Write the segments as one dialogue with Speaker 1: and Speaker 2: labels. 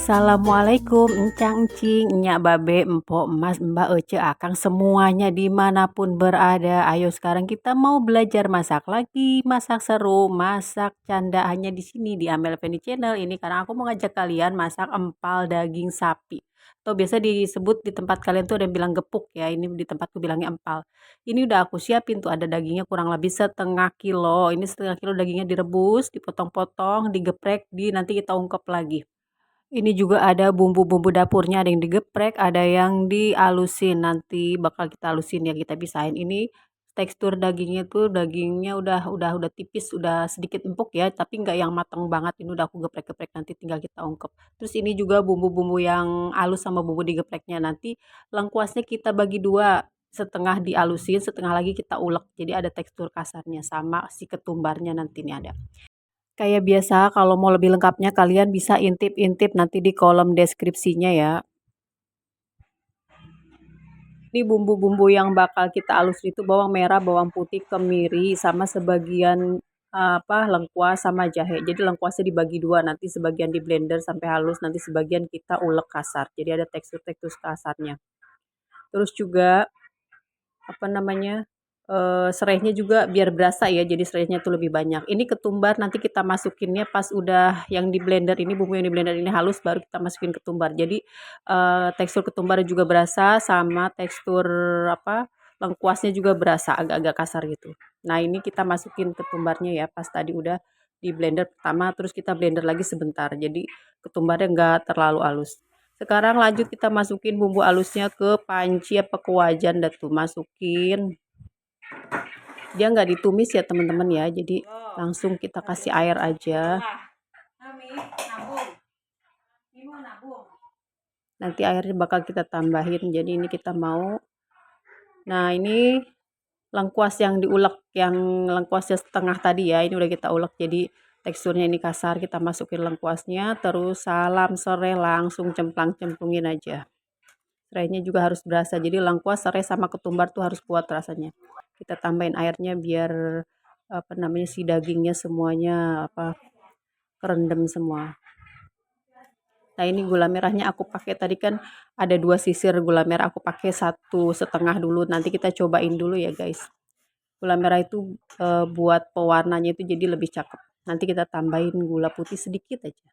Speaker 1: Assalamualaikum, encang encing, enyak babe, empok, emas, mbak, ece, akang, semuanya dimanapun berada. Ayo sekarang kita mau belajar masak lagi, masak seru, masak canda hanya di sini di Amel Feni Channel ini karena aku mau ngajak kalian masak empal daging sapi. Atau biasa disebut di tempat kalian tuh ada yang bilang gepuk ya, ini di tempatku bilangnya empal. Ini udah aku siapin tuh ada dagingnya kurang lebih setengah kilo. Ini setengah kilo dagingnya direbus, dipotong-potong, digeprek, nanti kita ungkep lagi. Ini juga ada bumbu-bumbu dapurnya, ada yang digeprek, ada yang dialusin. Nanti bakal kita alusin ya, kita pisahin. Ini tekstur dagingnya tuh dagingnya udah tipis, udah sedikit empuk ya, tapi nggak yang matang banget. Ini udah aku geprek-geprek, nanti tinggal kita ungkep. Terus ini juga bumbu-bumbu yang halus sama bumbu digepreknya. Nanti lengkuasnya kita bagi dua, setengah dialusin, setengah lagi kita ulek. Jadi ada tekstur kasarnya sama si ketumbarnya nanti nih ada. Kayak biasa kalau mau lebih lengkapnya kalian bisa intip-intip nanti di kolom deskripsinya ya. Ini bumbu-bumbu yang bakal kita halus itu bawang merah, bawang putih, kemiri, sama sebagian lengkuas sama jahe. Jadi lengkuasnya dibagi dua, nanti sebagian di blender sampai halus, nanti sebagian kita ulek kasar. Jadi ada tekstur-tekstur kasarnya. Terus juga serainya juga biar berasa ya, jadi serainya tuh lebih banyak. Ini ketumbar nanti kita masukinnya pas udah yang di blender ini, bumbu yang di blender ini halus baru kita masukin ketumbar. Jadi tekstur ketumbar juga berasa sama tekstur lengkuasnya juga berasa agak-agak kasar gitu. Nah, ini kita masukin ketumbarnya ya pas tadi udah di blender pertama, terus kita blender lagi sebentar. Jadi ketumbarnya enggak terlalu halus. Sekarang lanjut kita masukin bumbu halusnya ke panci apa ke wajan dah tuh, masukin. Dia nggak ditumis ya teman-teman ya, jadi langsung kita kasih air aja. Nanti airnya bakal kita tambahin, jadi ini kita mau. Nah, ini lengkuas yang diulek, yang lengkuasnya setengah tadi ya, ini udah kita ulek jadi teksturnya ini kasar. Kita masukin lengkuasnya, terus salam serai langsung cemplang-cemplungin aja. Serainya juga harus berasa, jadi lengkuas, serai sama ketumbar tuh harus kuat rasanya. Kita tambahin airnya biar si dagingnya semuanya kerendam semua. Nah, ini gula merahnya aku pakai tadi kan ada 2 sisir gula merah, aku pakai 1,5 dulu. Nanti kita cobain dulu ya guys. Gula merah itu buat pewarnanya itu jadi lebih cakep. Nanti kita tambahin gula putih sedikit aja.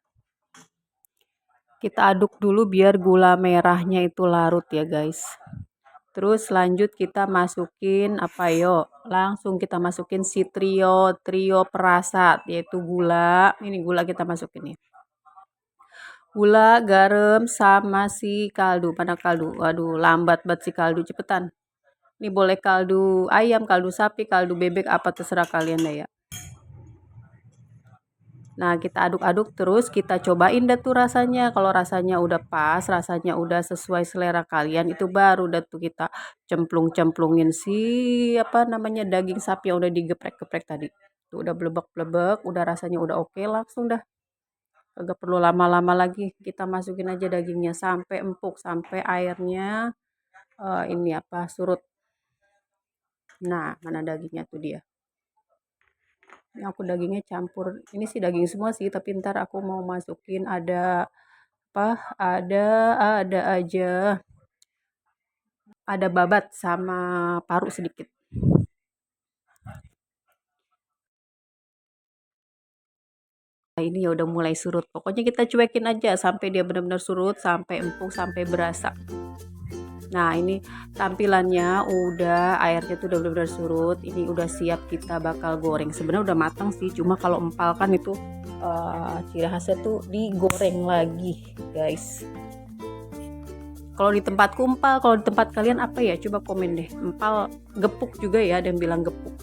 Speaker 1: Kita aduk dulu biar gula merahnya itu larut ya guys. Terus lanjut kita masukin langsung kita masukin si trio perasa, yaitu gula. Ini gula kita masukin nih. Gula, garam, sama si kaldu. Mana kaldu? Waduh, lambat banget si kaldu, cepetan. Ini boleh kaldu ayam, kaldu sapi, kaldu bebek, apa terserah kalian deh ya. Nah, kita aduk-aduk terus kita cobain dah tuh rasanya. Kalau rasanya udah pas, rasanya udah sesuai selera kalian, itu baru dah tuh kita cemplung-cemplungin si daging sapi yang udah digeprek-geprek tadi. Tuh udah blebek-blebek, udah rasanya udah oke, langsung dah. Agak perlu lama-lama lagi. Kita masukin aja dagingnya sampai empuk, sampai airnya surut. Nah, mana dagingnya tuh dia. Ini aku dagingnya campur, ini sih daging semua sih, tapi ntar aku mau masukin ada aja ada babat sama paru sedikit. Nah, ini ya udah mulai surut, pokoknya kita cuekin aja sampai dia benar-benar surut, sampai empuk, sampai berasa. Nah, ini tampilannya udah, airnya tuh udah benar-benar surut. Ini udah siap kita bakal goreng. Sebenarnya udah matang sih, cuma kalau empal kan itu ciri khasnya tuh digoreng lagi guys. Kalau di tempatku empal, kalau di tempat kalian apa ya, coba komen deh. Empal gepuk juga ya, ada yang bilang gepuk.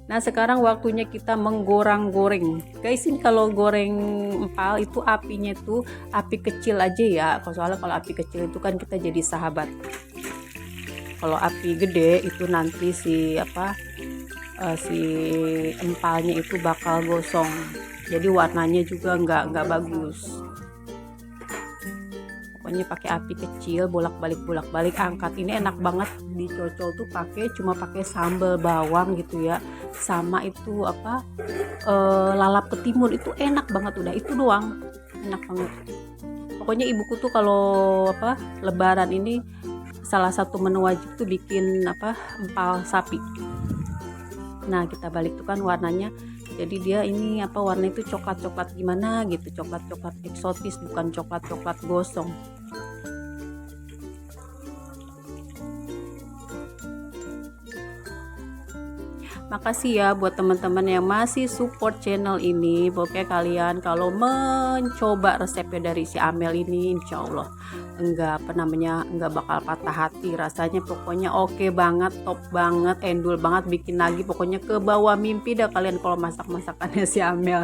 Speaker 1: Nah, sekarang waktunya kita menggoreng-goreng. Guys, ini kalau goreng empal itu apinya tuh api kecil aja ya. Soalnya kalau api kecil itu kan kita jadi sahabat. Kalau api gede itu nanti si empalnya itu bakal gosong. Jadi warnanya juga nggak bagus. Pokoknya pakai api kecil, bolak-balik angkat. Ini enak banget dicocol tuh cuma pakai sambal bawang gitu ya, sama itu lalap ketimun, itu enak banget, udah itu doang enak banget. Pokoknya ibuku tuh kalau lebaran ini salah satu menu wajib tuh bikin empal sapi. Nah kita balik tuh kan warnanya, jadi dia ini warna itu coklat-coklat gimana gitu, coklat-coklat eksotis, bukan coklat-coklat gosong. Makasih ya buat teman-teman yang masih support channel ini. Pokoknya kalian kalau mencoba resepnya dari si Amel ini, insya Allah enggak bakal patah hati. Rasanya pokoknya oke banget, top banget, endul banget, bikin lagi. Pokoknya ke bawah mimpi dah kalian kalau masak-masakannya si Amel.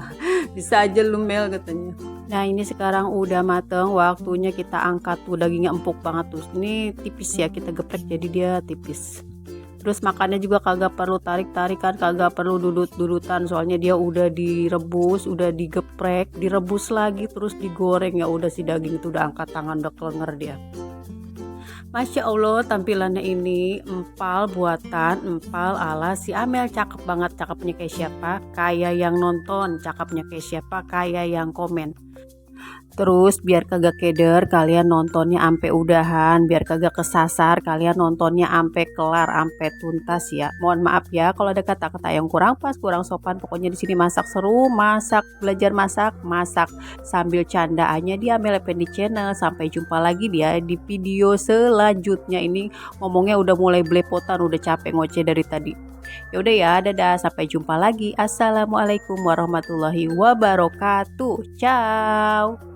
Speaker 1: Bisa aja lu Mel katanya. Nah ini sekarang udah mateng, waktunya kita angkat tuh, dagingnya empuk banget tuh. Ini tipis ya, kita geprek jadi dia tipis. Terus makannya juga kagak perlu tarik-tarikan, kagak perlu dudut-dudutan, soalnya dia udah direbus, udah digeprek, direbus lagi, terus digoreng. Ya udah si daging itu udah angkat tangan, udah kelenger dia. Masya Allah tampilannya ini empal buatan, empal ala si Amel. Cakep banget, cakepnya kayak siapa? Kayak yang nonton, cakepnya kayak siapa? Kayak yang komen. Terus biar kagak keder, kalian nontonnya ampe udahan, biar kagak kesasar, kalian nontonnya ampe kelar, ampe tuntas ya. Mohon maaf ya kalau ada kata-kata yang kurang pas, kurang sopan. Pokoknya di sini masak seru, masak, belajar masak, masak sambil candaannya di Amel Effendi Channel. Sampai jumpa lagi dia di video selanjutnya. Ini ngomongnya udah mulai belepotan, udah capek ngoceh dari tadi. Ya udah ya, dadah, sampai jumpa lagi. Assalamualaikum warahmatullahi wabarakatuh. Ciao.